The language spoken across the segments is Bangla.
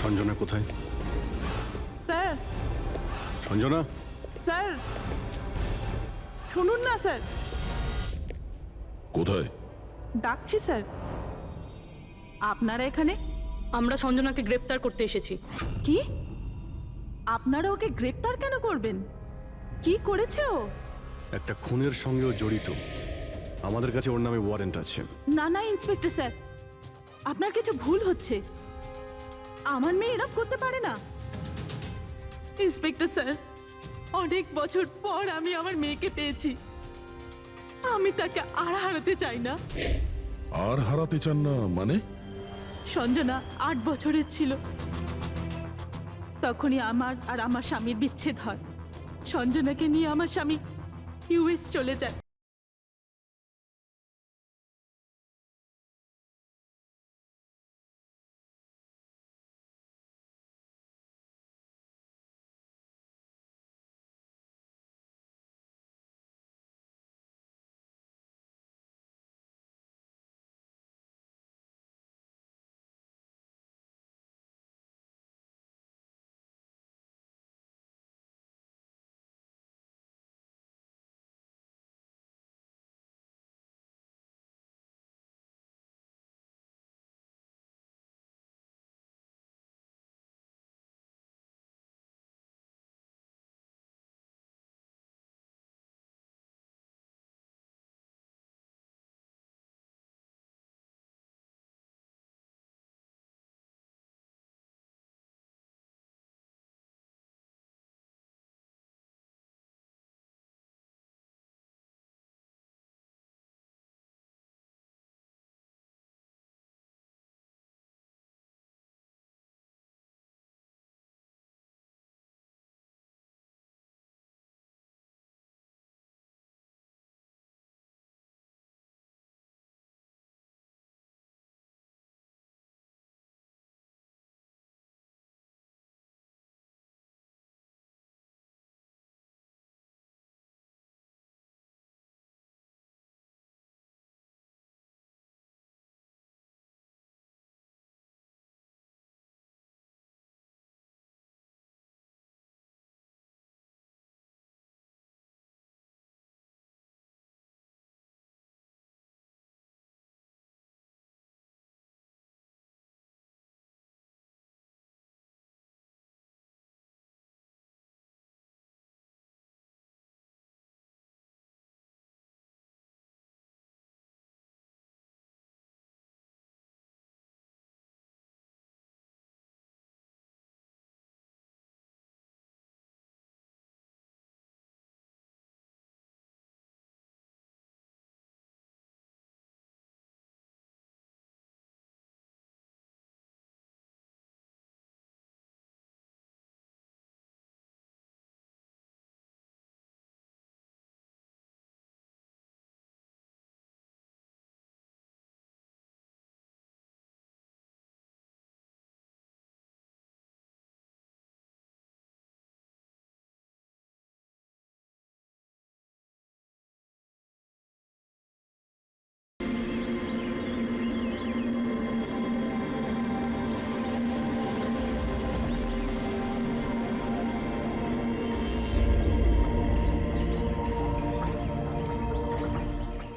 সঞ্জনা কোথায়? স্যার, সঞ্জনা, স্যার শুনুন না স্যার, কোথায়? ডাকছি স্যার। আপনারা এখানে? আমরা সঞ্জনাকে গ্রেপ্তার করতে এসেছি। কি? আপনারা ওকে গ্রেপ্তার কেন করবেন? কি করেছে ও? একটা খুনের সঙ্গেও জড়িত। আমাদের কাছে ওর নামে ওয়ারেন্ট আছে। না না ইন্সপেক্টর স্যার, আপনার কিছু ভুল হচ্ছে। আমার মেয়ে এরকম করতে পারে না। ইন্সপেক্টর স্যার, অনেক বছর পর আমি আমার মেয়েকে পেয়েছি। আমি তাকে আর হারাতে চাই না। আর হারাতে চান না মানে? সঞ্জনা 8 বছরের ছিল, তখনই আমার আর আমার স্বামীর বিচ্ছেদ হয়। সঞ্জনাকে নিয়ে আমার স্বামী ইউএস চলে যায়।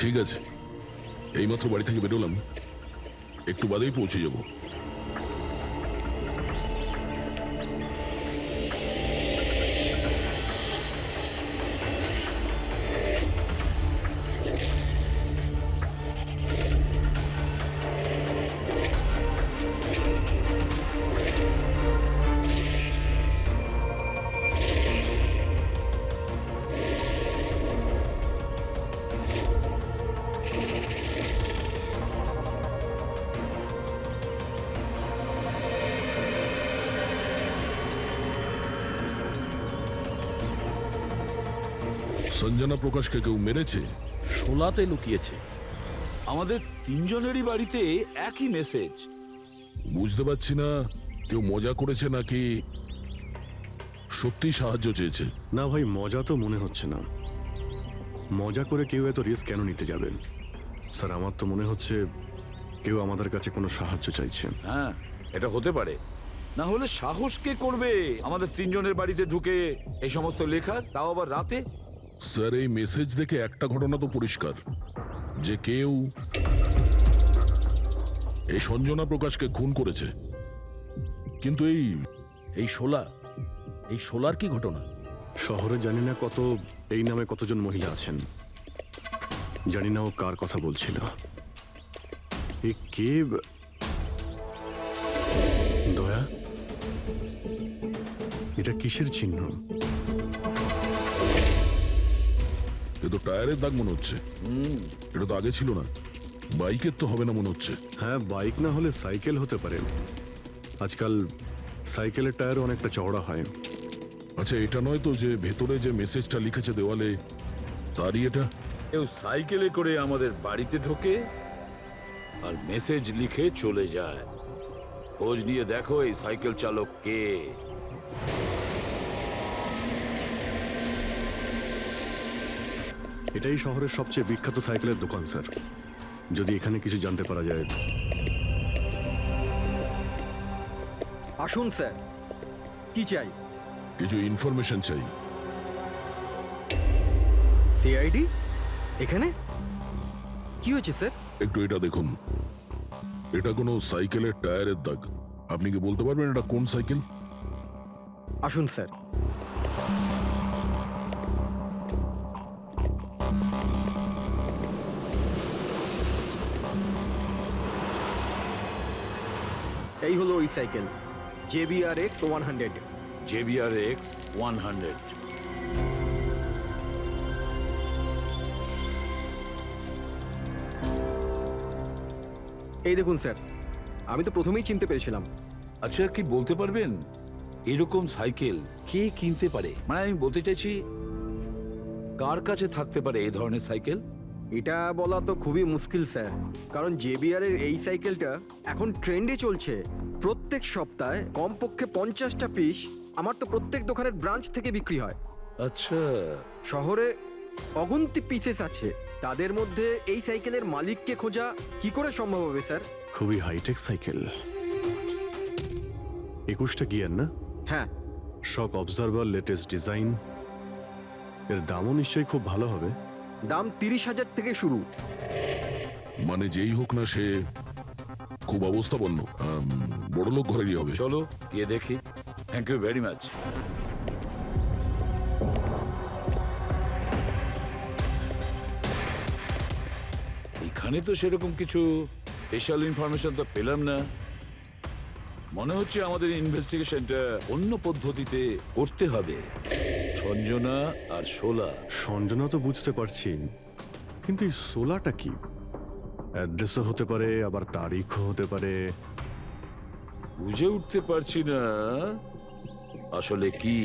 ঠিক আছে, এইমাত্র বাড়ি থেকে বেরোলাম, একটু বাদেই পৌঁছে যাব। সঞ্জনা প্রকাশকে কেউ মেরেছে? শোলাতে লুকিয়েছে। আমাদের তিনজনেরই বাড়িতে একই মেসেজ। বুঝতে পারছি না কেউ মজা করেছে নাকি সত্যি সাহায্য চেয়েছে। না ভাই, মজা তো মনে হচ্ছে না। মজা করে কেউ এত রিস্ক কেন নিতে যাবেন? স্যার, আমার তো মনে হচ্ছে কেউ আমাদের কাছে কোনো সাহায্য চাইছে। হ্যাঁ, এটা হতে পারে, না হলে সাহস কে করবে আমাদের তিনজনের বাড়িতে ঢুকে এই সমস্ত লেখার, তাও আবার রাতে? স্যার এই মেসেজ দেখে একটা ঘটনা তো পরিষ্কার, যে কেউ এই সঞ্জনা প্রকাশকে খুন করেছে। কিন্তু এই শোলার কি ঘটনা? শহরে জানি না এই নামে কতজন মহিলা আছেন, জানি না ও কার কথা বলছিল। এ কে? দয়া, এটা কিসের চিহ্ন? এ তো টায়ারের দাগ মনে হচ্ছে। এটা তো আগে ছিল না। বাইকের তো হবে না মনে হচ্ছে। হ্যাঁ, বাইক না হলে সাইকেল হতে পারে। আজকাল সাইকেলের টায়ার অনেকটা চওড়া হয়। আচ্ছা, এটা নয় তো যে ভেতরে যে মেসেজটা লিখেছে দেওয়ালে, তারই এটা? কেউ সাইকেলে করে আমাদের বাড়িতে ঢোকে আর মেসেজ লিখে চলে যায়। খোঁজ নিয়ে দেখো এই সাইকেল চালক কে। এটাই শহরের সবচেয়ে বিখ্যাত সাইকেলের দোকান স্যার, যদি এখানে কিছু জানতে পারা যায়। আসুন স্যার, কি চাই? কিছু ইনফরমেশন চাই। সিআইডি এখানে? কি হয়েছে স্যার? একটু এটা দেখুন, এটা কোনো সাইকেলের টায়ারের দাগ। আপনি কি বলতে পারবেন এটা কোন সাইকেল? আসুন স্যার। এই হলো ওই সাইকেল, JBRX 100। JBRX 100। এই দেখুন স্যার, আমি তো প্রথমেই চিনতে পেরেছিলাম। আচ্ছা, কি বলতে পারবেন এরকম সাইকেল কে কিনতে পারে? মানে আমি বলতে চাইছি, কার কাছে থাকতে পারে এই ধরনের সাইকেল? এটা বলা তো খুবই মুশকিল স্যার, কারণ JBR এর এই সাইকেলটা এখন ট্রেন্ডে চলছে। প্রত্যেক সপ্তাহে কমপক্ষে 50টা পিস আমার তো প্রত্যেক দোকানের ব্রাঞ্চ থেকে বিক্রি হয়। আচ্ছা, শহরে অগুন্তি পিসেস আছে, তাদের মধ্যে এই সাইকেলের মালিককে খোঁজা কি করে সম্ভব হবে স্যার? খুবই হাইটেক সাইকেল। 21টা গিয়ার না? হ্যাঁ। শক অবজারভার, লেটেস্ট ডিজাইন। এর দামও নিশ্চয়ই খুব ভালো হবে। দাম 30,000 থেকে শুরু। মানে যেই হোক না সে খুব অবস্থাপন্ন, বড়লোক ঘরেরই হবে। চলো গিয়ে দেখি। Thank you very much. এখানে তো সেরকম কিছু স্পেশাল ইনফরমেশন তো পেলাম না। মনে হচ্ছে আমাদের ইনভেস্টিগেশনটা অন্য পদ্ধতিতে করতে হবে। সঞ্জনা আর শোলা। সঞ্জনা তো বুঝতে পারছি, কিন্তু এই সোলাটা কি? অ্যাড্রেসও হতে পারে, আবার তারিখও হতে পারে। বুঝে উঠতে পারছি না আসলে কি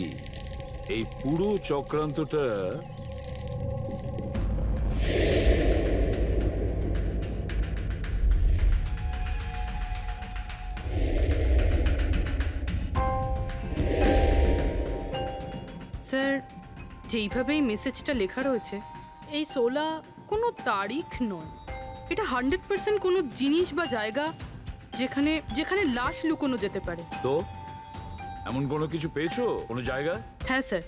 এই পুরো চক্রান্তটা। স্যার, যেইভাবে এই মেসেজটা লেখা রয়েছে, এই সোলা কোনো তারিখ নয়। এটা 100% কোনো জিনিস বা জায়গা যেখানে যেখানে লাশ লুকোনো যেতে পারে। তো এমন কোনো কিছু পেয়েছো, কোনো জায়গা? হ্যাঁ স্যার।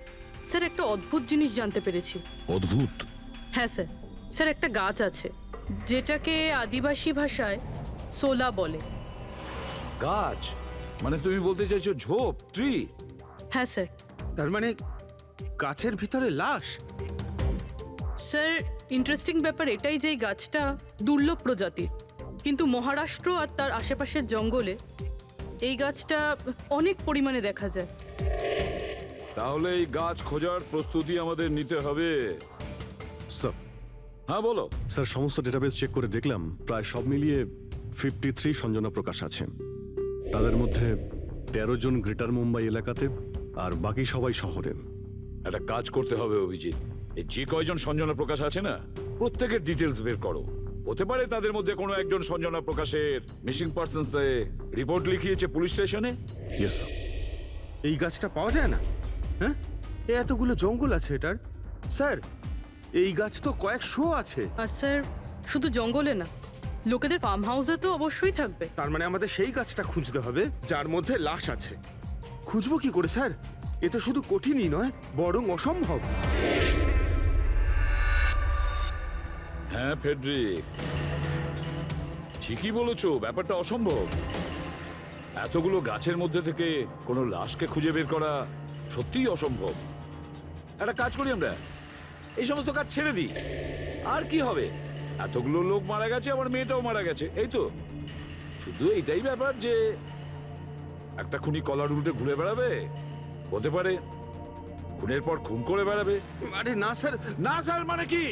স্যার, একটা অদ্ভুত জিনিস জানতে পেরেছি। অদ্ভুত? হ্যাঁ স্যার। স্যার, একটা গাছ আছে যেটাকে আদিবাসী ভাষায় সোলা বলে। গাছ? মানে তুমি বলতে চাইছো ঝোপ, ট্রি? হ্যাঁ স্যার। তার মানে গাছের ভিতরে লাশ? স্যার, ইন্টারেস্টিং ব্যাপার এটাই যে এই গাছটা দুর্লভ প্রজাতির, কিন্তু মহারাষ্ট্র আর তার আশেপাশের জঙ্গলে এই গাছটা অনেক পরিমাণে দেখা যায়। তাহলে এই গাছ খোঁজার প্রস্তুতি আমাদের নিতে হবে। স্যার, হ্যাঁ বলো। স্যার, সমস্ত ডেটাবেস চেক করে দেখলাম, প্রায় সব মিলিয়ে 53 সঞ্জনা প্রকাশ আছে। তাদের মধ্যে 13 জন গ্রেটার মুম্বাই এলাকাতে, আর বাকি সবাই শহরে। একটা কাজ করতে হবে অভিজিৎ, এই যে কয়জন সঞ্জনা প্রকাশ আছে না, প্রত্যেকের ডিটেলস বের করো। হতে পারে তাদের মধ্যে কোনো একজন সঞ্জনা প্রকাশের মিসিং পার্সনসে রিপোর্ট লিখিয়েছে পুলিশ স্টেশনে। Yes sir. এই গাছটা পাওয়া যায় না? হ্যাঁ, এতগুলো জঙ্গল আছে এটার। স্যার, এই গাছ তো কয়েকশো আছে। আর স্যার, শুধু জঙ্গলে না, লোকেদের ফার্ম হাউসে তো অবশ্যই থাকবে। তার মানে আমাদের সেই গাছটা খুঁজতে হবে যার মধ্যে লাশ আছে। খুঁজবো কি করে স্যার? এ তো শুধু কঠিনই নয়, বরং অসম্ভব। হ্যাঁ ফেডরিক, ঠিকই বলেছো, ব্যাপারটা অসম্ভব। এতগুলো গাছের মধ্যে থেকে কোনো লাশকে খুঁজে বের করা সত্যিই অসম্ভব। একটা কাজ করি আমরা, এই সমস্ত কাজ ছেড়ে দিই। আর কি হবে, এতগুলো লোক মারা গেছে, আমার মেয়েটাও মারা গেছে, এই তো। শুধু এইটাই ব্যাপার যে একটা খুনি কলার উল্টে ঘুরে বেড়াবে, হতে পারে খুনের পর খুন করে বেড়াবে। আরে না স্যার। না স্যার মানে কি?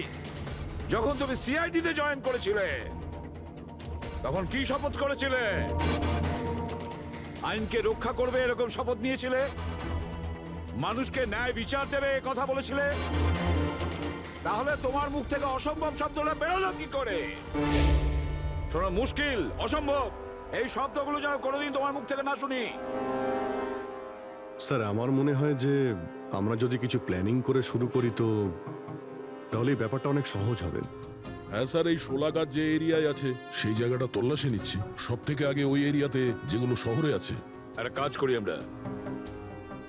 যখন তুমি সিআইডি তে জয়েন করেছিলে তখন কি শপথ করেছিলে? আইনকে রক্ষা করবে এরকম শপথ নিয়েছিলে? মানুষকে ন্যায় বিচার দেবে এ কথা বলেছিলে? তাহলে তোমার মুখ থেকে অসম্ভব শব্দটা বেরোলো কি করে? শোনো, মুশকিল, অসম্ভব, এই শব্দগুলো যেন কোনোদিন তোমার মুখ থেকে না শুনি। স্যার, আমার মনে হয় যে আমরা যদি কিছু প্ল্যানিং করে শুরু করি তো তাহলে এই ব্যাপারটা অনেক সহজ হবে। হ্যাঁ স্যার, এই শোলা গাছ যে এরিয়ায় আছে সেই জায়গাটা তল্লাশি নিচ্ছি। সব থেকে আগে ওই এরিয়াতে যেগুলো শহরে আছে। একটা কাজ করি আমরা,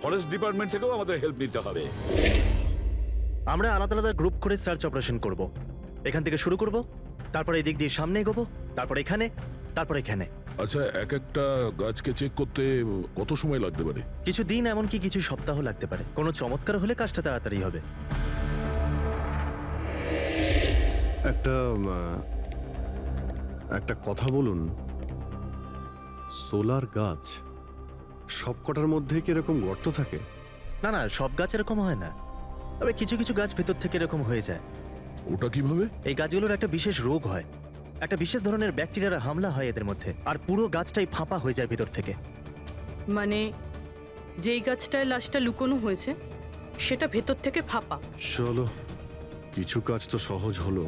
ফরেস্ট ডিপার্টমেন্ট থেকেও আমাদের হেল্প নিতে হবে। আমরা আলাদা আলাদা গ্রুপ করে সার্চ অপারেশন করব। এখান থেকে শুরু করব, তারপর এই দিক দিয়ে সামনে এগোবো, তারপর এখানে, তারপর এখানে। আচ্ছা, এক একটা গাছকে চেক করতে কত সময় লাগতে পারে? কিছু দিন, এমনকি কিছু সপ্তাহ লাগতে পারে। কোনো চমৎকার হলে কাজটা তাড়াতাড়ি হবে। একটা কথা বলুন, সোলার গাছ সবকটার মধ্যে কি এরকম গর্ত থাকে? না না, সব গাছ এরকম হয় না, তবে কিছু কিছু গাছ ভেতর থেকে এরকম হয়ে যায়। ওটা কিভাবে? এই গাছগুলোর একটা বিশেষ রোগ হয়, একটা বিশেষ ধরনের ব্যাকটেরিয়ার হামলা হয় এদের মধ্যে, আর পুরো গাছটাই ফাঁপা হয়ে যায় ভেতর থেকে। মানে যেই গাছটায় লাশটা লুকোনো হয়েছে সেটা ভেতর থেকে ফাঁপা। চলো, কিছু কাজ তো সহজ হলো।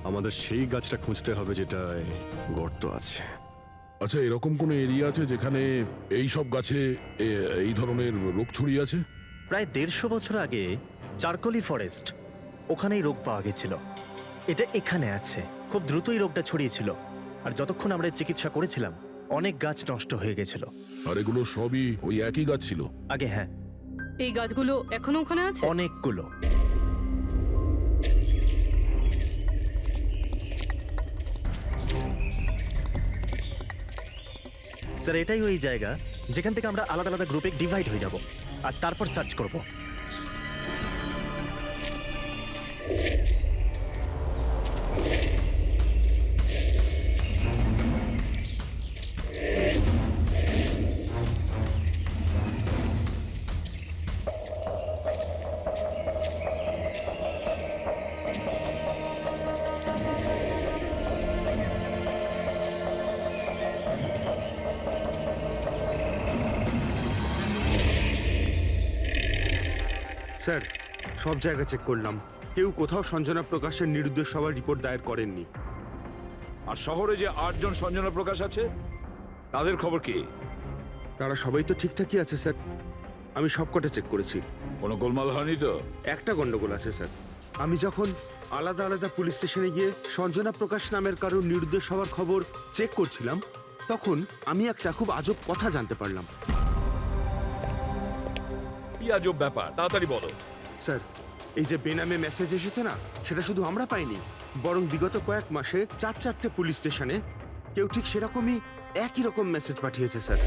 আমাদের সেই গাছটা খুঁজতে হবে যেটায় গর্ত আছে। আচ্ছা, এরকম কোনো এরিয়া আছে যেখানে এই সব গাছে এই ধরনের রোগ ছড়িয়ে আছে? প্রায় 150 বছর আগে চারকোলি ফরেস্ট, ওখানেই রোগ পাওয়া গেছিল। এটা এখানে আছে। খুব দ্রুতই রোগটা ছড়িয়েছিল, আর যতক্ষণ আমরা এর চিকিৎসা করেছিলাম অনেক গাছ নষ্ট হয়ে গেছিল। আর এগুলো সবই ওই একই গাছ ছিল? আগে হ্যাঁ, এই গাছগুলো এখনো ওখানে আছে? অনেকগুলো। স্যার, এটাই ওই জায়গা যেখান থেকে আমরা আলাদা আলাদা গ্রুপে ডিভাইড হয়ে যাব আর তারপর সার্চ করব। স্যার, সব জায়গা চেক করলাম, কেউ কোথাও সঞ্জনা প্রকাশের নিরুদ্দেশ হওয়ার রিপোর্ট দায়ের করেননি। আর শহরে যে 8 জন সঞ্জনা প্রকাশ আছে তাদের খবর কি? তারা সবাই তো ঠিকঠাকই আছে স্যার, আমি সবকটা চেক করেছি। কোনো গোলমাল হয়নি তো? একটা গন্ডগোল আছে স্যার। আমি যখন আলাদা আলাদা পুলিশ স্টেশনে গিয়ে সঞ্জনা প্রকাশ নামের কারোর নিরুদ্দেশ হওয়ার খবর চেক করছিলাম, তখন আমি একটা খুব আজব কথা জানতে পারলাম। কি আজব ব্যাপার, তাড়াতাড়ি বলো। স্যার, এই যে বেনামে মেসেজ এসেছে না, সেটা শুধু আমরা পাইনি, বরং বিগত কয়েক মাসে 4-4টে পুলিশ স্টেশনে কেউ ঠিক সেরকমই একই রকম মেসেজ পাঠিয়েছে স্যার।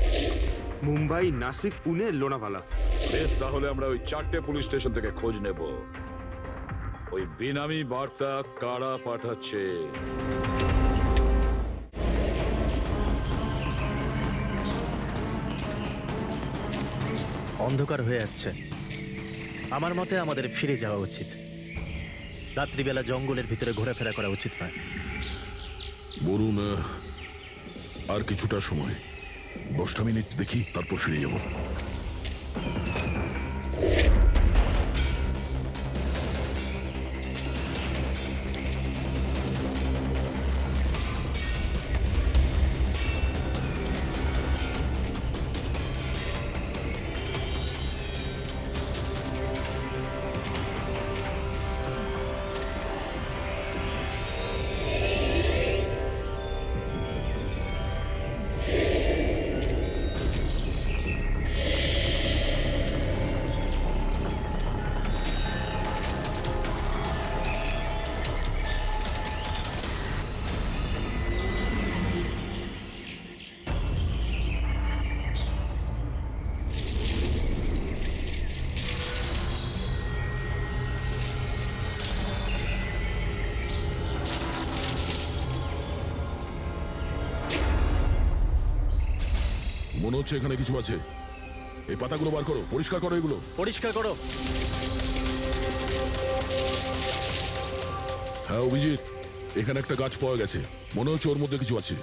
মুম্বাই, নাসিক, পুনে, লোনাভালা। বেশ, তাহলে আমরা ওই 4টে পুলিশ স্টেশন থেকে খোঁজ নেব। ওই বেনামি বার্তা কারা পাঠাচ্ছে? অন্ধকার হয়ে আসছে। আমার মতে আমাদের ফিরে যাওয়া উচিত। রাত্রিবেলা জঙ্গলের ভিতরে ঘোরাফেরা করা উচিত নয়। বলুন, আর কিছুটা সময়, 10টা মিনিট দেখি, তারপর ফিরে যাব। মনে হচ্ছে এখানে কিছু আছে। এই পাতাগুলো বার করো, পরিষ্কার করো এগুলো। পরিষ্কার করো। হ্যাঁ অভিজিৎ, এখানে একটা গাছ পাওয়া গেছে, মনে হচ্ছে ওর মধ্যে কিছু আছে।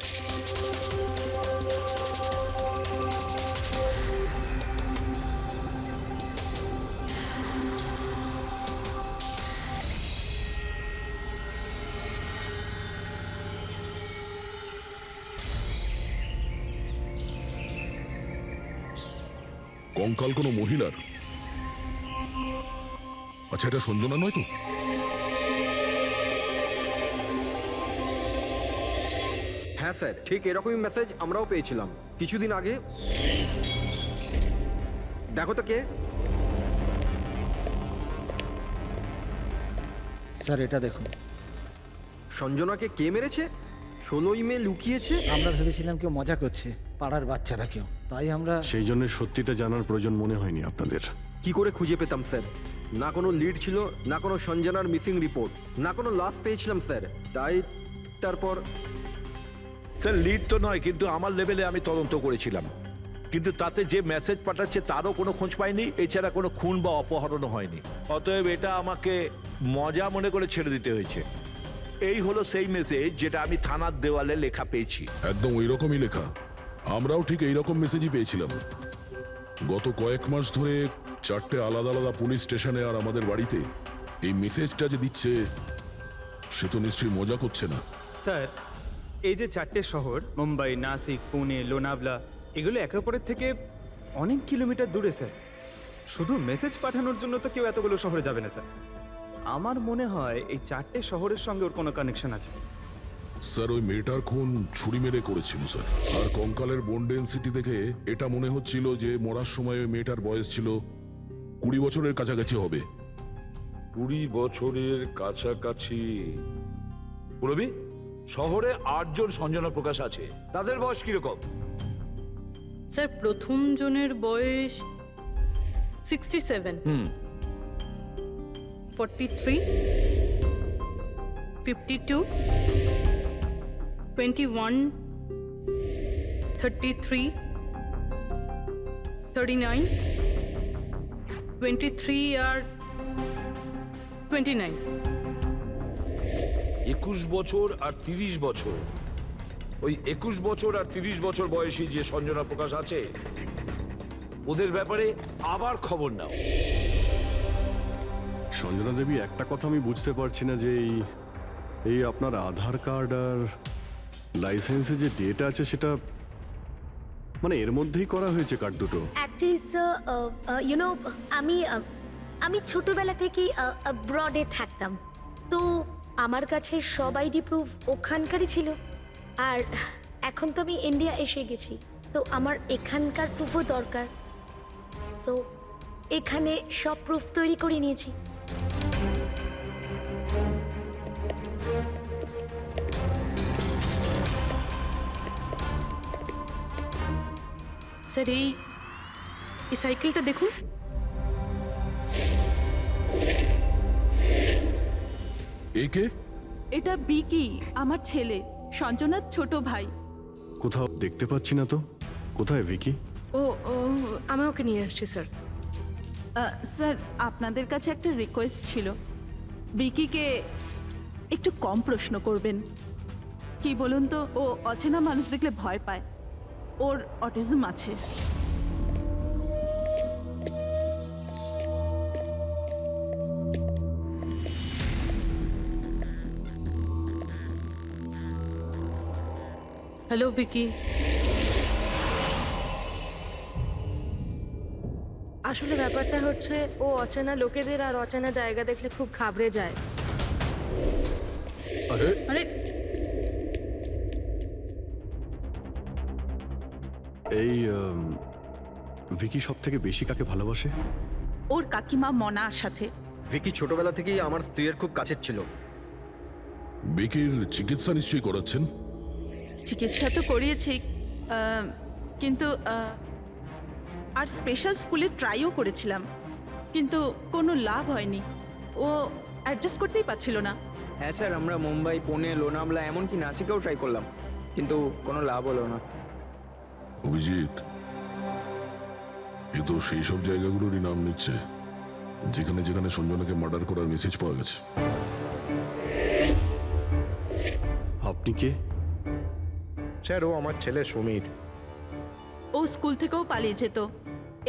কঙ্কাল কোনো মহিলার? আচ্ছা, এটা সঞ্জনা নয় তো? হ্যাঁ স্যার, ঠিক এরকমই মেসেজ আমরাও পেয়েছিলাম কিছুদিন আগে। দেখো তো কে। স্যার এটা দেখুন, সঞ্জনাকে কে মেরেছে? 16ই মে লুকিয়েছে। আমরা ভেবেছিলাম কেউ মজা করছে, পাড়ার বাচ্চারা কেউ, তাই আমরা সেই জন্য সত্যিটা জানার প্রয়োজন মনে হয়নি আপনাদের। কি করে খুঁজে পেতাম স্যার? না কোনো লিড ছিল, না কোনো সঞ্জনার মিসিং রিপোর্ট, না কোনো লাশ পেয়েছিলাম স্যার। তাই তারপর স্যার লিড তো নয়, কিন্তু আমার লেভেলে আমি তদন্ত করেছিলাম, কিন্তু তাতে যে মেসেজ পাঠাচ্ছে তারও কোনো খোঁজ পাইনি, এছাড়া কোনো খুন বা অপহরণও হয়নি। অতএব এটা আমাকে মজা মনে করে ছেড়ে দিতে হয়েছে। এই হলো সেই মেসেজ যেটা আমি থানার দেওয়ালে লেখা পেয়েছি। একদম ওই রকমই লেখা। আমরাও ঠিক এই রকম মেসেজই পেয়েছিলাম। গত কয়েক মাস ধরে 4টে আলাদা আলাদা পুলিশ স্টেশনে আর আমাদের বাড়িতে এই মেসেজটা যে দিচ্ছে, সে তো নিশ্চয়ই মজা করছে না। স্যার, এই যে 4টে শহর, মুম্বাই, নাসিক, পুনে, লোনাভলা, এগুলো একে অপরের থেকে অনেক কিলোমিটার দূরে স্যার। শুধু মেসেজ পাঠানোর জন্য তো কেউ এতগুলো শহরে যাবে না স্যার। আমার মনে হয় এই 4টে শহরের সঙ্গে ওর কোনো কানেকশন আছে। স্যার, ওই মেয়েটার খুন ছুরি মেরে করেছিল স্যার। আর কঙ্কালের বোন ডেন্সিটি দেখে এটা মনে হচ্ছিল যে মরার সময় ওই মেয়েটার বয়স ছিল 20 বছরের কাছাকাছি হবে। 20 বছরের কাছাকাছি। পুরবি, শহরে 8 জন সঞ্জনা প্রকাশ আছে, তাদের বয়স কিরকম? স্যার প্রথম জনের বয়স 67, 43, 52, 21, 33, 39, 23 আর 29। 21 বছর আর 30 বছর। ওই 21 বছর আর 30 বছর বয়সী যে সঞ্জনা প্রকাশ আছে, ওদের ব্যাপারে আবার খবর নাও। সঞ্জনা দেবী, একটা কথা আমি বুঝতে পারছি না যে এই আপনার আধার কার্ড আর লাইসেন্সে যে ডেট আছে সেটা মানে এর মধ্যেই করা হয়েছে কার্ড দুটো। অ্যাকচুয়ালি স্যার, আমি ছোটবেলা থেকেই ব্রডে থাকতাম, তো আমার কাছে সব আইডি প্রুফ ওখানকারই ছিল। আর এখন তো আমি ইন্ডিয়া এসে গেছি, তো আমার এখানকার প্রুফও দরকার। সো এখানে সব প্রুফ তৈরি করে নিয়েছি। স্যার এই সাইকেলটা দেখুন। একে? এটা বিকি, আমার ছেলে, সঞ্জনার ছোট ভাই। কোথাও দেখতে পাচ্ছি না তো। কোথায় ভিকি? ও ও আমি ওকে নিয়ে আসছি স্যার। স্যার, আপনাদের কাছে একটা রিকোয়েস্ট ছিল। বিকিকে একটু কম প্রশ্ন করবেন। কি বলুন তো, ও অচেনা মানুষ দেখলে ভয় পায়, ওর অটিজম আছে। হ্যালো ভিকি। আসলে ব্যাপারটা হচ্ছে, ও অচেনা লোকেদের আর অচেনা জায়গা দেখলে খুব ঘাবড়ে যায়। আরে আরে এই ভিকি সব থেকে বেশি কাকে ভালোবাসে? ওর কাকিমা মনার সাথে। ভিকি ছোটবেলা থেকেই আমার স্ত্রীর খুব কাছের ছিল। বেকির চিকিৎসা নিশ্চয়ই করাচ্ছেন? চিকিৎসা তো করিয়েছি, কিন্তু আর স্পেশাল স্কুলে ট্রাইও করেছিলাম, কিন্তু কোনো লাভ হয়নি। ও অ্যাডজাস্ট করতেই পারছিল না। হ্যাঁ স্যার, আমরা মুম্বাই, পুনে, লোনাভলা, এমনকি নাসিকেও ট্রাই করলাম, কিন্তু কোনো লাভ হলো না। অভিজিৎ, এ তো সেই সব জায়গাগুলোরই নাম নিচ্ছে যেখানে যেখানে সঞ্জনাকে মার্ডার করার মেসেজ পাওয়া গেছে। আপনি কে? স্যার ও আমার ছেলে সমীর। ও স্কুল থেকেও পালিয়ে যেত,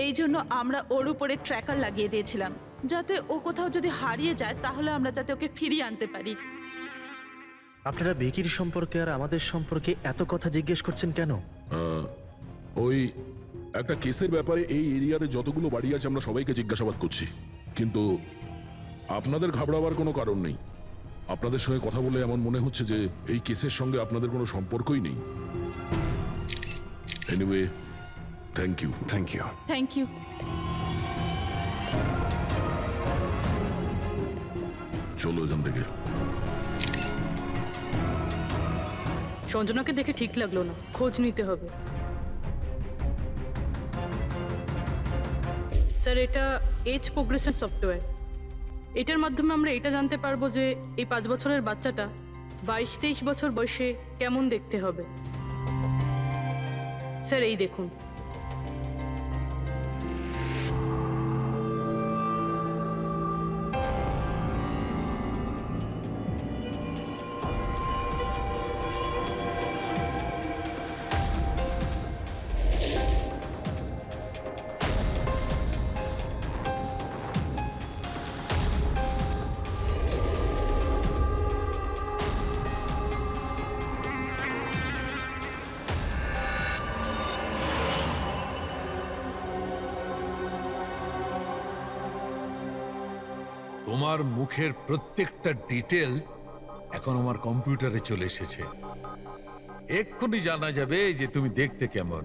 এই জন্য আমরা ওর উপরে ট্র্যাকার লাগিয়ে দিয়েছিলাম, যাতে ও কোথাও যদি হারিয়ে যায় তাহলে আমরা যাতে ওকে ফিরিয়ে আনতে পারি। আপনারা বিকির সম্পর্কে আর আমাদের সম্পর্কে এত কথা জিজ্ঞেস করছেন কেন? ওই একটা কেসের ব্যাপারে এই এরিয়াতে যতগুলো বাড়ি আছে আমরা সবাইকে জিজ্ঞাসাবাদ করছি, কিন্তু আপনাদের ঘাবড়াবার কোনো কারণ নেই। আপনাদের সঙ্গে কথা বলে এমন মনে হচ্ছে যে এই কেসের সঙ্গে আপনাদের কোনো সম্পর্কই নেই। Anyway, thank you. Thank you. Thank you. চলো এখান থেকে। সঞ্জনাকে দেখে ঠিক লাগলো না, খোঁজ নিতে হবে। স্যার, এটা এজ প্রোগ্রেশন সফটওয়্যার। এটার মাধ্যমে আমরা এটা জানতে পারবো যে এই 5 বছরের বাচ্চাটা 22-23 বছর বয়সে কেমন দেখতে হবে। স্যার, এই দেখুন। তোমার মুখের প্রত্যেকটা ডিটেল এখন আমার কম্পিউটারে চলে এসেছে। এক্ষুনি জানা যাবে যে তুমি দেখতে কেমন।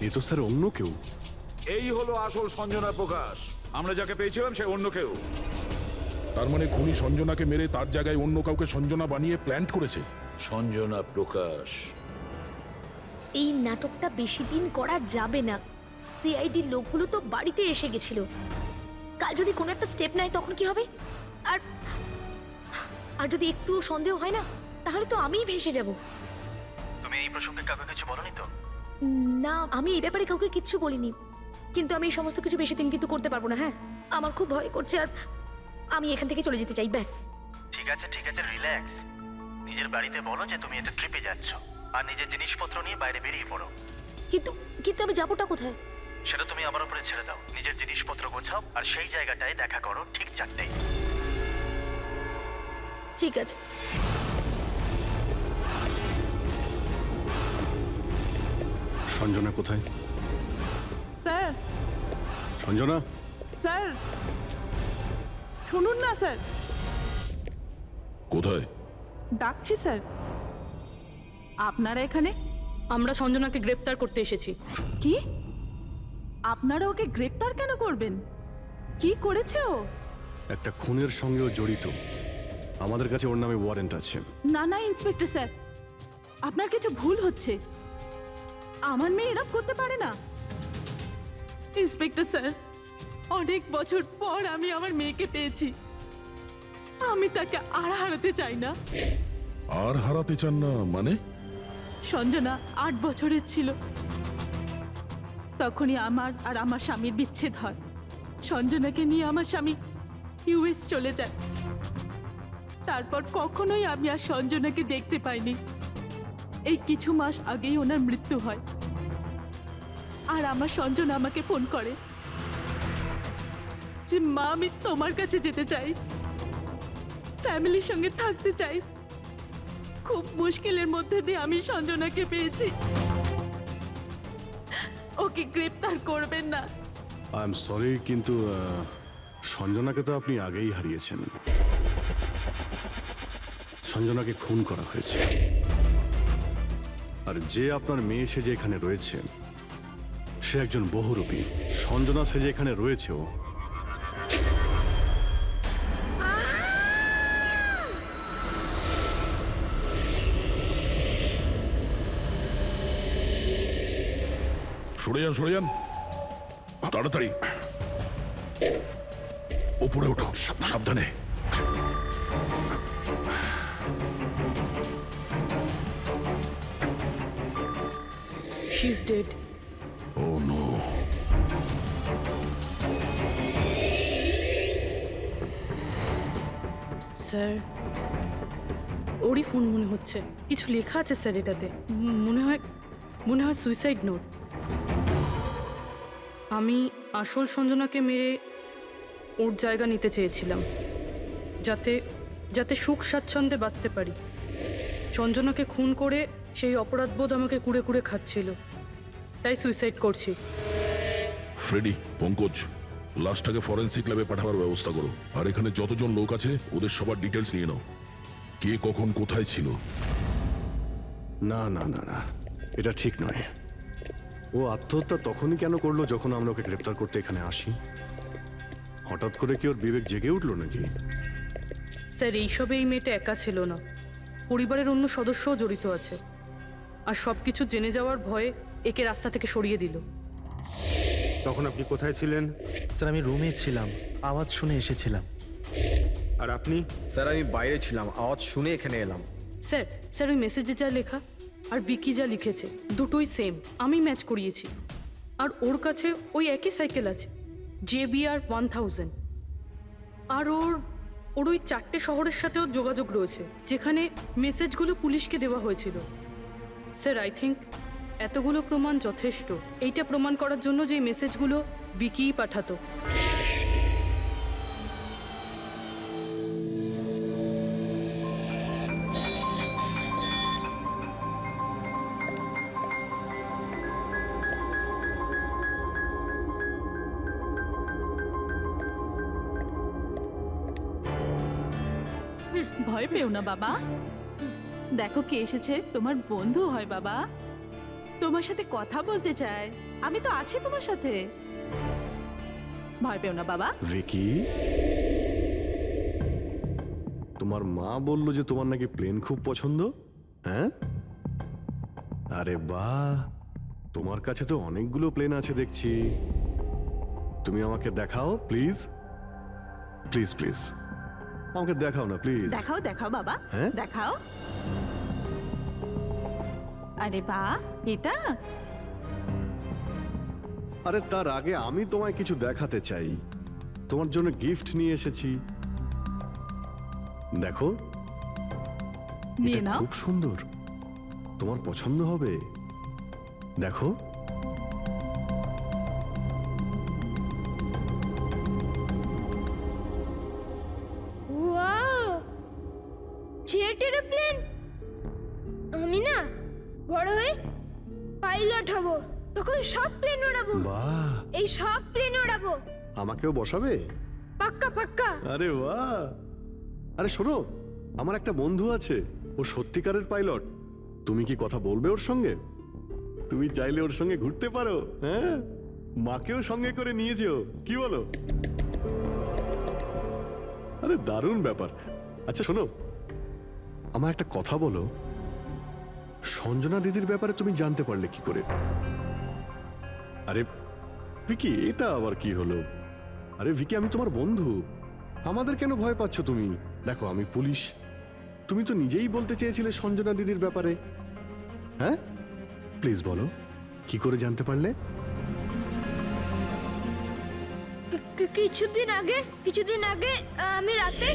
এ তো স্যার অন্য কেউ। এই হলো আসল সঞ্জনা প্রকাশ। আমরা যাকে পেয়েছিলাম সে অন্য কেউ। তার মানে খুনি সঞ্জনাকে মেরে তার জায়গায় অন্য কাউকে সঞ্জনা বানিয়ে প্ল্যান্ট করেছে। সঞ্জনা প্রকাশ। এই নাটকটা বেশি দিন করা যাবে না। সিআইডি লোকগুলো তো বাড়িতে এসে গেছিল। কাল যদি কোনো একটা স্টেপ নেয় তখন কি হবে? আর আর যদি একটুও সন্দেহ হয় না, তাহলে তো আমিই ভেসে যাব। তুমি এই প্রসঙ্গে কাউকে কিছু বলনি তো? না, আমি এই ব্যাপারে কাউকে কিচ্ছু বলিনি, কিন্তু আমি এই সমস্ত কিছু বেশি দিন কিন্তু করতে পারবো না। হ্যাঁ, আমার খুব ভয় করছে, আর আমি এখান থেকে চলে যেতে চাই, ব্যাস। ঠিক আছে রিল্যাক্স। নিজের বাড়িতে বলো যে তুমি একটা ট্রিপে যাচ্ছ, আর নিজের জিনিসপত্র নিয়ে বাইরে বেরিয়ে পড়ো। কিন্তু কিন্তু আমি যাবোটা কোথায়? সেটা তুমি আমার উপরে ছেড়ে দাও। নিজের জিনিসপত্র গোছাও আর সেই জায়গাটায় দেখা করো ঠিক 4টায়। ঠিক আছে। সঞ্জনা কোথায়? স্যার, সঞ্জনা? স্যার শুনুন না স্যার, কোথায়? ডাকছি স্যার। আপনারা এখানে? আমরা সঞ্জনাকে গ্রেপ্তার করতে এসেছি। কি? আপনারা ওকে গ্রেপ্তার কেন করবেন? কি করেছে ও? একটা খুনের সঙ্গেও জড়িত। আমাদের কাছে ওর নামে ওয়ারেন্ট আছে। না না ইন্সপেক্টর স্যার, আপনার কিছু ভুল হচ্ছে। আমার মেয়ে এরকম করতে পারে না। ইন্সপেক্টর স্যার, অনেক বছর পর আমি আমার মেয়েকে পেয়েছি। আমি তাকে আর হারাতে চাই না। আর হারাতে চান না মানে? সঞ্জনা 8 বছরের ছিল, তখনই আমার আর আমার স্বামীর বিচ্ছেদ হয়। সঞ্জনাকে নিয়ে আমার স্বামী ইউএস চলে যায়। তারপর কখনোই আমি আর সঞ্জনাকে দেখতে পাইনি। এই কিছু মাস আগেই ওনার মৃত্যু হয়। আর আমার সঞ্জনা আমাকে ফোন করে যে মা, আমি তোমার কাছে যেতে চাই, ফ্যামিলির সঙ্গে থাকতে চাই। খুব মুশকিলের মধ্যে দিয়ে আমি সঞ্জনাকে পেয়েছি। ওকে গ্রেপ্তার করবেন না। আই এম সরি, কিন্তু সঞ্জনাকে তো আপনি আগেই হারিয়েছেন। সঞ্জনাকে খুন করা হয়েছে। আর যে আপনার মেয়ে সেজে এখানে রয়েছে সে একজন বহুরূপী। সঞ্জনা সেজে এখানে রয়েছে ও। সরে যান, সরে যান, তাড়াতাড়ি ওপরে ওঠো, সাবধানে। She is dead. Oh no. Sir, ওরই ফোন মনে হচ্ছে। কিছু লেখা আছে স্যার এটাতে। মনে হয় সুইসাইড নোট। আমি আসল সঞ্জনাকে মেরে ওর জায়গা নিতে চেয়েছিলাম, যাতে সুখ স্বাচ্ছন্দ্যে বাঁচতে পারি। সঞ্জনাকে খুন করে সেই অপরাধবোধ আমাকে কুড়ে কুড়ে খাচ্ছিল, তাই সুইসাইড করছি। ফ্রেডি, পঙ্কজ, লাশটাকে ফরেন্সিক ল্যাবে পাঠাবার ব্যবস্থা করো। আর এখানে যতজন লোক আছে ওদের সবার ডিটেলস নিয়ে নাও, কে কখন কোথায় ছিল। না না না না, এটা ঠিক নয়। ও আত্মহত্যা তখনই কেন করলো যখন আমরা ওকে গ্রেপ্তার করতে এখানে আসি? হঠাৎ করে কি ওর বিবেক জেগে উঠলো নাকি? স্যার, এইসবে এই মেয়েটা একা ছিল না, পরিবারের অন্য সদস্যও জড়িত আছে। আর সব কিছু জেনে যাওয়ার ভয়ে একে রাস্তা থেকে সরিয়ে দিল। তখন আপনি কোথায় ছিলেন? স্যার আমি রুমে ছিলাম, আওয়াজ শুনে এসেছিলাম। আর আপনি? স্যার আমি বাইরে ছিলাম, আওয়াজ শুনে এখানে এলাম। স্যার ওই মেসেজে যা লেখা আর বিকি যা লিখেছে দুটোই সেম, আমি ম্যাচ করিয়েছি। আর ওর কাছে ওই একই সাইকেল আছে, JBR 1000। আর ওর ওই 4টে শহরের সাথেও যোগাযোগ রয়েছে যেখানে মেসেজগুলো পুলিশকে দেওয়া হয়েছিল। স্যার, আই থিঙ্ক এতগুলো প্রমাণ যথেষ্ট এইটা প্রমাণ করার জন্য যে মেসেজগুলো বিকিই পাঠাতো। ভয় পেও না বাবা, দেখো কে এসেছে। তোমার বন্ধু হয় বাবা, তোমার সাথে কথা বলতে চায়। আমি তো আছি তোমার সাথে, ভয় পেও না বাবা। ভিকি, তোমার মা বললো যে তোমার নাকি প্লেন খুব পছন্দ। হ্যাঁ, আরে বাহ, তোমার কাছে তো অনেকগুলো প্লেন আছে দেখছি। তুমি আমাকে দেখাও প্লিজ, প্লিজ প্লিজ আমাকে দেখাও না প্লিজ। দেখাও দেখাও বাবা, হ্যাঁ? দেখাও। আরে বাহ, এটা আরে তার আগে আমি তোমায় কিছু দেখাতে চাই। তোমার জন্য গিফট নিয়ে এসেছি, দেখো। নিয়ে এটা নাও। খুব সুন্দর, তোমার পছন্দ হবে, দেখো। Wow, jet aeroplane! আমি না বড় হয়ে পাইলট হব, তখন সব প্লেন উড়াবো। বাহ, এই সব প্লেন উড়াবো। আমাকেও বসাবে? পাক্কা পাক্কা। আরে বাহ, আরে শোনো, আমার একটা বন্ধু আছে, ও সত্যিকারের পাইলট। তুমি কি কথা বলবে ওর সঙ্গে? তুমি চাইলে ওর সঙ্গে ঘুরতে পারো। হ্যাঁ, মাকেও সঙ্গে করে নিয়ে যেও, কি বলো? আরে দারুণ ব্যাপার। আচ্ছা শোনো, আমার একটা কথা বলো, সঞ্জনা দিদির ব্যাপারে তুমি জানতে পারলে কি করে? আরে ভিকি, এটা আবার কি হলো? আরে ভিকি, আমি তোমার বন্ধু, আমাদের কেন ভয় পাচ্ছ তুমি? দেখো আমি পুলিশ, তুমি তো নিজেই বলতে চেয়েছিলে সঞ্জনা দিদির ব্যাপারে। হ্যাঁ, প্লিজ বলো, কি করে জানতে পারলে? কিছুদিন আগে আমি রাতে।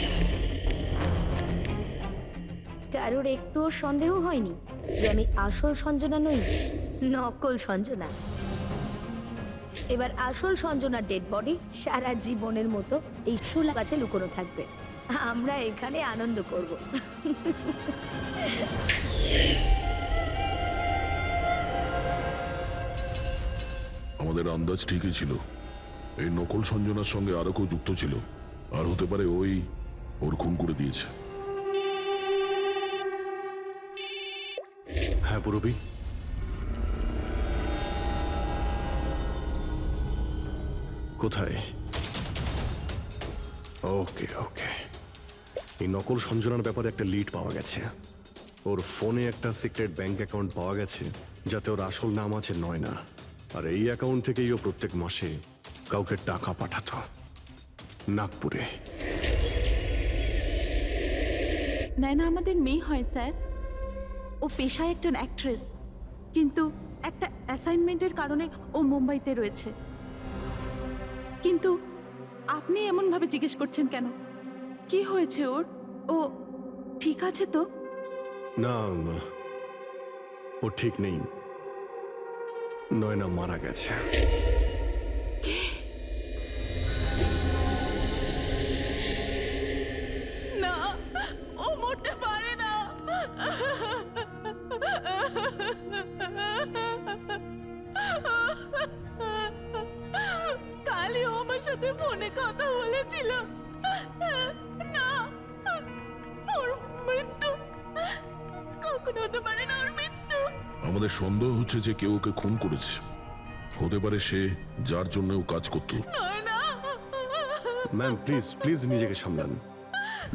কারোর একটুও সন্দেহ হয়নি যে আমি আসল সঞ্জনা নই, নকল সঞ্জনা। এবার আসল সঞ্জনার ডেড বডি সারা জীবনের মতো এই শুলা গাছে লুকোনো থাকবে। আমরা এখানে আনন্দ করব। আমাদের আন্দাজ ঠিকই ছিল, এই নকল সঞ্জনার সঙ্গে আরো কেউ যুক্ত ছিল। আর হতে পারে ওর খুন করে দিয়েছে। হ্যাঁ পুরবি, কোথায়? ওকে ওকে, এই নকল সঞ্জনার ব্যাপারে একটা লিড পাওয়া গেছে। ওর ফোনে একটা সিক্রেট ব্যাংক অ্যাকাউন্ট পাওয়া গেছে যাতে ওর আসল নাম আছে নয়না, আর এই অ্যাকাউন্ট থেকেই ও প্রত্যেক মাসে কাউকে টাকা পাঠাতো নাগপুরে। নয়না আমাদের মেয়ে হয় স্যার। ও পেশায় একজন অ্যাক্ট্রেস, কিন্তু একটা অ্যাসাইনমেন্টের কারণে ও মুম্বাইতে রয়েছে। কিন্তু আপনি এমনভাবে জিজ্ঞেস করছেন কেন? কি হয়েছে ওর? ও ঠিক আছে তো? না, ও ঠিক নেই। নয়না মারা গেছে। না, ও মরতে পারে না। কালই ও আমার সাথে ফোনে কথা বলেছিল। না, ওর মৃত্যু কখনো হতে পারে না, ওর মৃত্যু। আমাদের সন্দেহ হচ্ছে যে কেউ ওকে খুন করেছে। হতে পারে সে যার জন্য ও কাজ করতো। ম্যাম প্লিজ প্লিজ নিজেকে সামলান।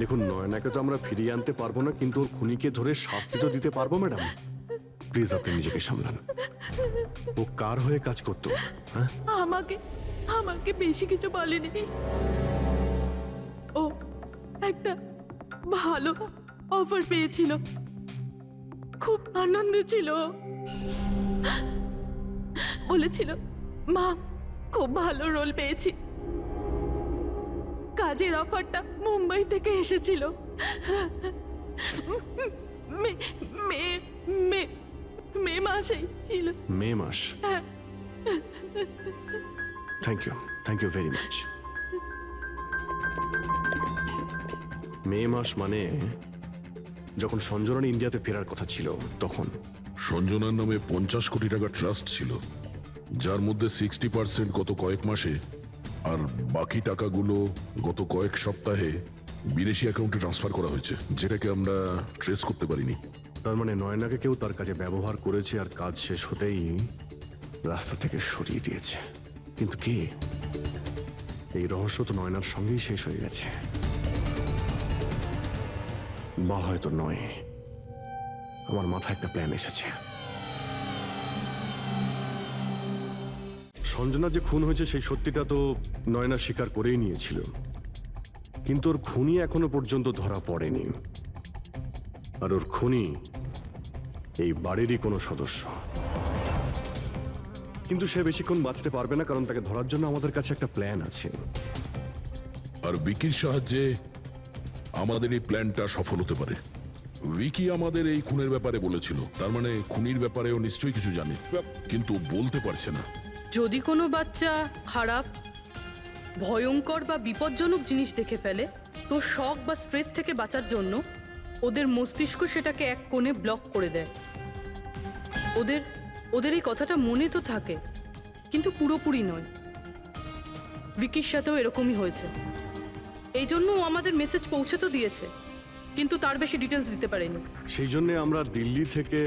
দেখুন, নয়নাকে তো আমরা ফিরিয়ে আনতে পারবো না, কিন্তু ওর খুনিকে ধরে শাস্তি তো দিতে পারবো ম্যাডাম। প্লিজ আপনি নিজেকে সামলান। ও কার হয়ে কাজ করতো? হ্যাঁ, আমাকে বেশি কিছু বলেনি। ও একটা ভালো অফার পেয়েছিল, খুব আনন্দে ছিল। বলেছিল, মা খুব ভালো রোল পেয়েছি। কাজের অফারটা মুম্বাই থেকে এসেছিল। মে মাসেই ছিল। মে মাস? Thank you very much. মে মাস মানে যখন সঞ্জনা ইন্ডিয়াতে ফেরার কথা ছিল তখন। সঞ্জনার নামে 50 কোটি টাকা ট্রাস্ট ছিল, যার মধ্যে 60% গত কয়েক মাসে আর বাকি টাকাগুলো গত কয়েক সপ্তাহে বিদেশি অ্যাকাউন্টে ট্রান্সফার করা হয়েছে, যেটাকে আমরা ট্রেস করতে পারিনি। তার মানে নয়নাকে কেউ তার কাছে ব্যবহার করেছে আর কাজ শেষ হতেই রাস্তা থেকে সরিয়ে দিয়েছে। কিন্তু কে? এই রহস্য তো নয়নার সঙ্গেই শেষ হয়ে গেছে, বা হয়তো নয়। আমার মাথায় একটা প্ল্যান এসেছে। সঞ্জনা যে খুন হয়েছে সেই সত্যিটা তো নয়না স্বীকার করেই নিয়েছিল, কিন্তু ওর খুনি এখনো পর্যন্ত ধরা পড়েনি। আর ওর খুনি এই বাড়িরই কোনো সদস্য। কিন্তু সে বেশিক্ষণ বাঁচতে পারবে না, কারণ তাকে ধরার জন্য আমাদের কাছে একটা প্ল্যান আছে। আর বিকির সাহায্যে আমাদের এই প্ল্যানটা সফল হতে পারে। উইকি আমাদের এই খুনের ব্যাপারে বলেছিল, তার মানে খুনির ব্যাপারেও নিশ্চয়ই কিছু জানে, কিন্তু বলতে পারছে না। যদি কোনো বাচ্চা খারাপ, ভয়ঙ্কর বা বিপজ্জনক জিনিস দেখে ফেলে, তো শক বা স্ট্রেস থেকে বাঁচার জন্য ওদের মস্তিষ্ক সেটাকে এক কোণে ব্লক করে দেয়। ওদের এই কথাটা মনে তো থাকে, কিন্তু পুরোপুরি নয়। ভিকির সাথেও এরকমই হয়েছে। এই জন্য ও আমাদের মেসেজ পৌঁছে তো দিয়েছে, কিন্তু তার বেশি ডিটেলস দিতে পারেনি। সেই জন্য আমরা দিল্লি থেকে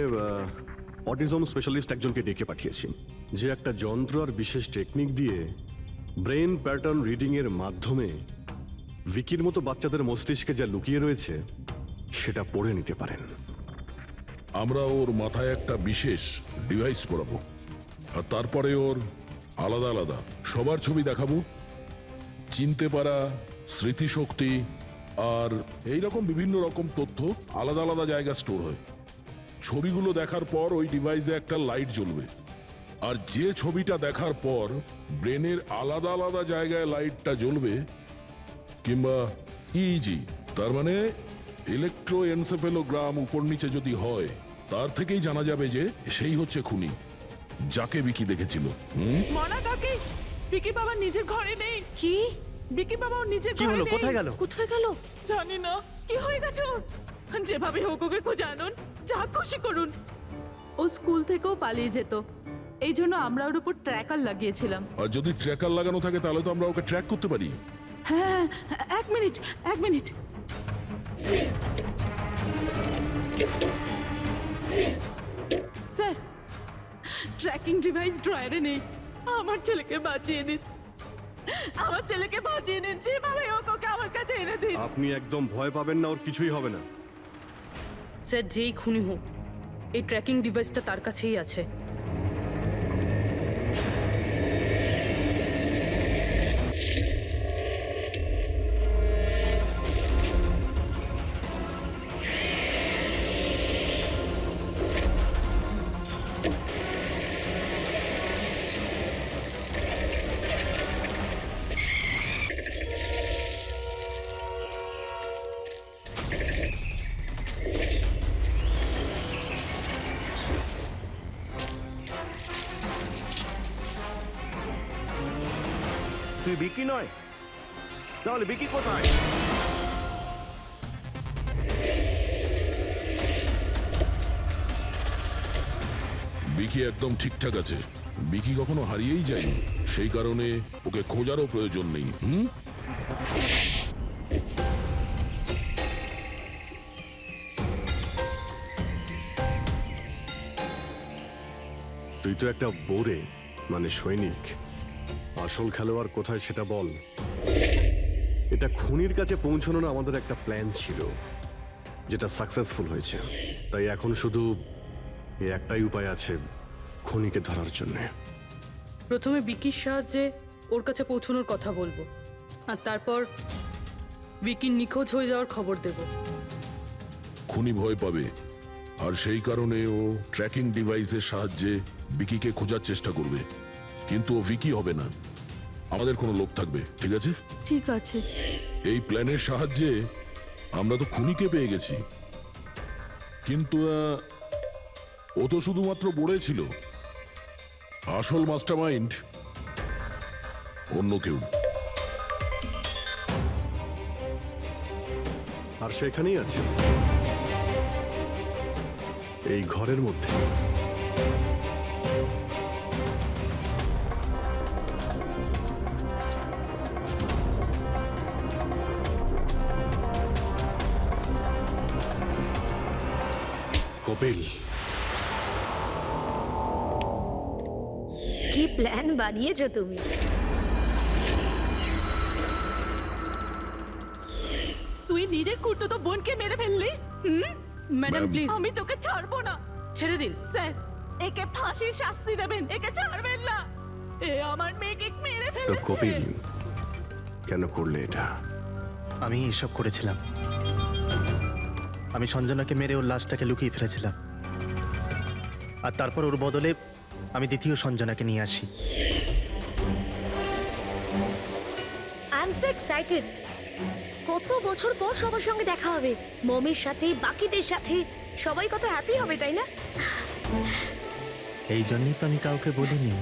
অটিজম স্পেশালিস্ট একজনকে ডেকে পাঠিয়েছি, যে একটা যন্ত্র আর বিশেষ টেকনিক দিয়ে ব্রেন প্যাটার্ন রিডিং এর মাধ্যমে ভিকির মতো বাচ্চাদের মস্তিষ্কে যা লুকিয়ে রয়েছে সেটা পড়ে নিতে পারেন। আমরা ওর মাথায় একটা বিশেষ ডিভাইস পরাবো, আর তারপরে ওর আলাদা আলাদা সবার ছবি দেখাবো। চিনতে পারা, স্মৃতিশক্তি আর এইরকম বিভিন্ন রকম তথ্য আলাদা আলাদা জায়গা স্টোর হয়। ছবিগুলো দেখার পর ওই ডিভাইসে একটা লাইট জ্বলবে, আর যে ছবিটা দেখার পর ব্রেনের আলাদা আলাদা জায়গায় লাইটটা জ্বলবে, কিংবা ইজি তার মানে ইলেকট্রোএনসেফেলোগ্রাম উপর নিচে যদি হয়, তার থেকেই জানা যাবে যে সেই হচ্ছে খুনি, যাকে বিকি দেখেছিল। মনা কাকি, বিকি বাবা নিজের ঘরে নেই। কি? বিকি বাবা ওর নিজের কি ঘরে হলো? নেই। কোথায় গেল? কোথায় গেল? জানি না কি হয়ে গেছে ওর। যেভাবে হোক ওকে খুঁজে আনুন, যা খুশি করুন। ও স্কুল থেকেও পালিয়ে যেত, এই জন্য আমরা ওর উপর ট্র্যাকার লাগিয়েছিলাম। আর যদি ট্র্যাকার লাগানো থাকে তাহলে তো আমরা ওকে ট্র্যাক করতে পারি। হ্যাঁ, এক মিনিট। ট্র্যাকিং ডিভাইস ড্রয়ারে নেই। আমার ছেলেকে বাঁচিয়ে নিন, আমার ছেলেকে বাঁচিয়ে নিন, যেভাবে হোক ওকে আমার কাছে এনে দিন। আপনি একদম ভয় পাবেন না, ওর কিছুই হবে না। স্যার যেই খুনি হোক, এই ট্র্যাকিং ডিভাইসটা তার কাছেই আছে। তুই বিকি নয়, তাহলে বিকি কোথায়? বিকি একদম ঠিকঠাক আছে। বিকি কখনো হারিয়েই যায়নি, সেই কারণে ওকে খোঁজারও প্রয়োজন নেই। তুই তো একটা বোরে, মানে সৈনিক। আসল খেলোয়াড় কোথায় সেটা বল। এটা খুনির কাছে পৌঁছানোর আমাদের একটা প্ল্যান ছিল, যেটা সাকসেসফুল হয়েছে। তাই এখন শুধু এই একটাই উপায় আছে খুনিকে ধরার জন্য। প্রথমে বিকির সাহায্যে ওর কাছে পৌঁছানোর কথা বলবো, আর তারপর বিকির নিখোঁজ হয়ে যাওয়ার খবর দেব। খুনি ভয় পাবে, আর সেই কারণে ও ট্র্যাকিং ডিভাইসের সাহায্যে বিকিকে খোঁজার চেষ্টা করবে। কিন্তু ও ভিকি হবে না, আমাদের কোনো লোক থাকবে, ঠিক আছে? ঠিক আছে। এই প্ল্যানের সাহায্যে আমরা তো খুনিকে পেয়ে গেছি, কিন্তু ও তো শুধুমাত্র বড়ে ছিল। আসল মাস্টারমাইন্ড অন্য কেউ। আর সেখানেই আছে, এই ঘরের মধ্যে। কপিল, কি প্ল্যান বানিয়েছো তুমি? তুই নিজের কুর্তুতো বোনকে মেরে ফেললি। ম্যাডাম প্লিজ, আমি তোকে ছাড়বো না। ছেড়ে দিন। স্যার, একে ফাঁসির শাস্তি দেবেন, একে ছাড়বেন না। এ আমার মেয়েকে মেরে তো ফেলেছে। কপিল, কেন করলে এটা? আমি এসব করেছিলাম। আমি সঞ্জনাকে মেরে ওর লাশটাকে লুকিয়ে ফেলেছিলাম, আর তারপর ওর বদলে আমি দ্বিতীয় সঞ্জনাকে নিয়ে আসি। I am so excited. কত বছর পর সবার সঙ্গে দেখা হবে, মমির সাথে, বাকিদের সাথে। সবাই কত হ্যাপি হবে, তাই না? এই জন্যই তো আমি কাউকে বলিনি,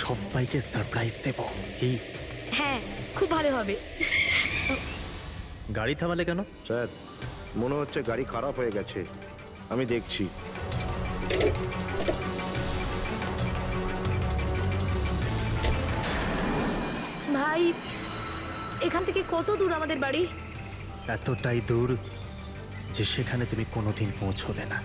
সবাইকে সারপ্রাইজ দেব। কি হ্যাঁ, খুব ভালো হবে। গাড়ি থামালে কেন? স্যার, মনে হচ্ছে গাড়ি খারাপ হয়ে গেছে, আমি দেখছি। ভাই, এখান থেকে কত দূর আমাদের বাড়ি? এতটাই দূর যে সেখানে তুমি কোনোদিন পৌঁছবে না।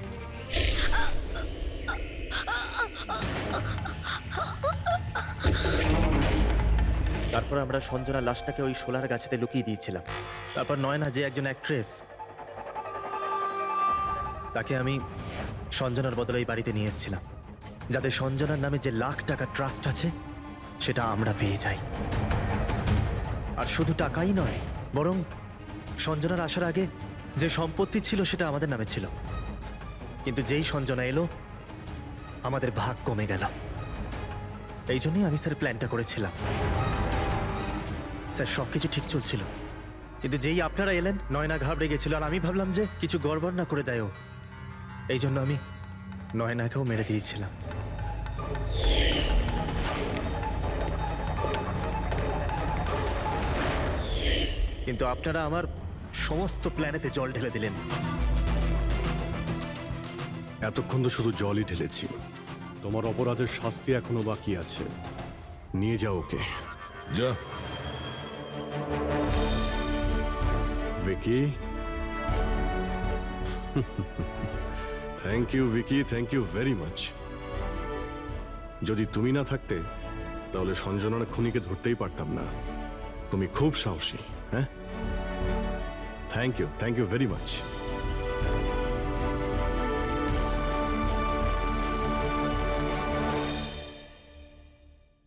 তারপর আমরা সঞ্জনার লাশটাকে ওই শোলার গাছেতে লুকিয়ে দিয়েছিলাম। তারপর নয়না, যে একজন অ্যাক্ট্রেস, তাকে আমি সঞ্জনার বদলে এই বাড়িতে নিয়ে এসেছিলাম, যাতে সঞ্জনার নামে যে লাখ টাকা ট্রাস্ট আছে সেটা আমরা পেয়ে যাই। আর শুধু টাকাই নয়, বরং সঞ্জনার আসার আগে যে সম্পত্তি ছিল সেটা আমাদের নামে ছিল। কিন্তু যেই সঞ্জনা এলো, আমাদের ভাগ কমে গেল। এই জন্যই আমি স্যার প্ল্যানটা করেছিলাম। স্যার, সবকিছু ঠিক চলছিল, কিন্তু যেই আপনারা এলেন, নয়না ঘাবড়ে গেছিল, আর আমি ভাবলাম যে কিছু গড়বড় না করে দেয় ও। এই জন্য আমি নয়নাকেও মেরে দিয়েছিলাম। কিন্তু আপনারা আমার সমস্ত প্ল্যানেতে জল ঢেলে দিলেন। এতক্ষণ তো শুধু জলই ঢেলেছি। তোমার অপরাধের শাস্তি এখনো বাকি আছে। নিয়ে যাও ওকে। যা। Vicky, thank you Vicky, thank you very much. যদি তুমি না থাকতে তাহলে সঞ্জনার খুনিকে ধরতেই পারতাম না। তুমি খুব সাহসী। হ্যাঁ, থ্যাংক ইউ ভেরি মাচ।